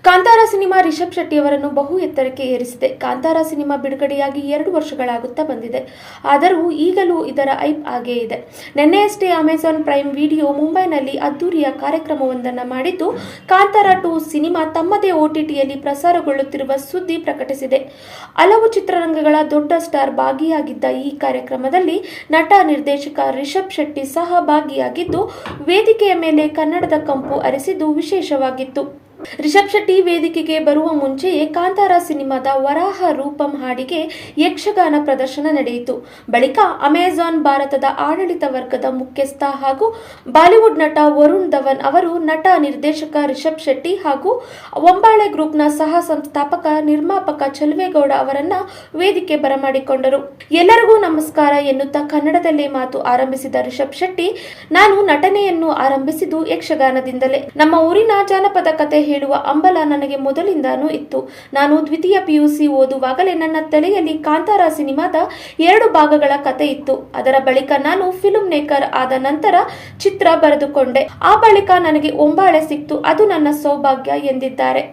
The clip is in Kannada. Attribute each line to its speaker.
Speaker 1: ಕಾಂತಾರ ಸಿನಿಮಾ ರಿಷಬ್ ಶೆಟ್ಟಿ ಅವರನ್ನು ಬಹು ಎತ್ತರಕ್ಕೆ ಏರಿಸಿದೆ. ಕಾಂತಾರ ಸಿನಿಮಾ ಬಿಡುಗಡೆಯಾಗಿ 2 ವರ್ಷಗಳಾಗುತ್ತಾ ಬಂದಿದೆ. ಆದರೂ ಈಗಲೂ ಇದರ ಹೈಪ್ ಹಾಗೇ ಇದೆ. ನಿನ್ನೆಯಷ್ಟೇ ಅಮೆಜಾನ್ ಪ್ರೈಮ್ ವಿಡಿಯೋ ಮುಂಬೈನಲ್ಲಿ ಅದ್ದೂರಿಯ ಕಾರ್ಯಕ್ರಮವೊಂದನ್ನು ಮಾಡಿದ್ದು, ಕಾಂತಾರ 2 ಸಿನಿಮಾ ತಮ್ಮದೇ OTTಯಲ್ಲಿ ಪ್ರಸಾರಗೊಳ್ಳುತ್ತಿರುವ ಸುದ್ದಿ ಪ್ರಕಟಿಸಿದೆ. ಹಲವು ಚಿತ್ರರಂಗಗಳ ದೊಡ್ಡ ಸ್ಟಾರ್ ಭಾಗಿಯಾಗಿದ್ದ ಈ ಕಾರ್ಯಕ್ರಮದಲ್ಲಿ ನಟ ನಿರ್ದೇಶಕ ರಿಷಬ್ ಶೆಟ್ಟಿ ಸಹ ಭಾಗಿಯಾಗಿದ್ದು, ವೇದಿಕೆಯ ಮೇಲೆ ಕನ್ನಡದ ಕಂಪು ಹರಿಸಿದ್ದು ವಿಶೇಷವಾಗಿತ್ತು. ರಿಷಬ್ ಶೆಟ್ಟಿ ವೇದಿಕೆಗೆ ಬರುವ ಮುಂಚೆಯೇ ಕಾಂತಾರ ಸಿನಿಮಾದ ವರಾಹ ರೂಪಂ ಹಾಡಿಗೆ ಯಕ್ಷಗಾನ ಪ್ರದರ್ಶನ ನಡೆಯಿತು. ಬಳಿಕ ಅಮೆಜಾನ್ ಭಾರತದ ಆಡಳಿತ ವರ್ಗದ ಮುಖ್ಯಸ್ಥ ಹಾಗೂ ಬಾಲಿವುಡ್ ನಟ ವರುಣ್ ಧವನ್ ಅವರು ನಟ ನಿರ್ದೇಶಕ ರಿಷಬ್ ಶೆಟ್ಟಿ ಹಾಗೂ ಒಂಬಾಳೆ ಗ್ರೂಪ್ನ ಸಹ ಸಂಸ್ಥಾಪಕ ನಿರ್ಮಾಪಕ ಚಲುವೇಗೌಡ ಅವರನ್ನ ವೇದಿಕೆ ಬರಮಾಡಿಕೊಂಡರು. ಎಲ್ಲರಿಗೂ ನಮಸ್ಕಾರ ಎನ್ನುತ್ತಾ ಕನ್ನಡದಲ್ಲೇ ಮಾತು ಆರಂಭಿಸಿದ ರಿಷಬ್ ಶೆಟ್ಟಿ, ನಾನು ನಟನೆಯನ್ನು ಆರಂಭಿಸಿದ್ದು ಯಕ್ಷಗಾನದಿಂದಲೇ. ನಮ್ಮ ಊರಿನ ಜಾನಪದ ಕತೆ ಹೇಳುವ ಹಂಬಲ ನನಗೆ ಮೊದಲಿಂದಾನೂ ಇತ್ತು. ನಾನು ದ್ವಿತೀಯ PUC ಓದುವಾಗಲೇ ನನ್ನ ತಲೆಯಲ್ಲಿ ಕಾಂತಾರ ಸಿನಿಮಾದ 2 ಭಾಗಗಳ ಕತೆ ಇತ್ತು. ಅದರ ಬಳಿಕ ನಾನು ಫಿಲ್ಮ್ ಮೇಕರ್ ಆದ ನಂತರ ಚಿತ್ರ ಬರೆದುಕೊಂಡೆ. ಆ ಬಳಿಕ ನನಗೆ ಒಂಬಾಳೆ ಸಿಕ್ತು. ಅದು ನನ್ನ ಸೌಭಾಗ್ಯ ಎಂದಿದ್ದಾರೆ.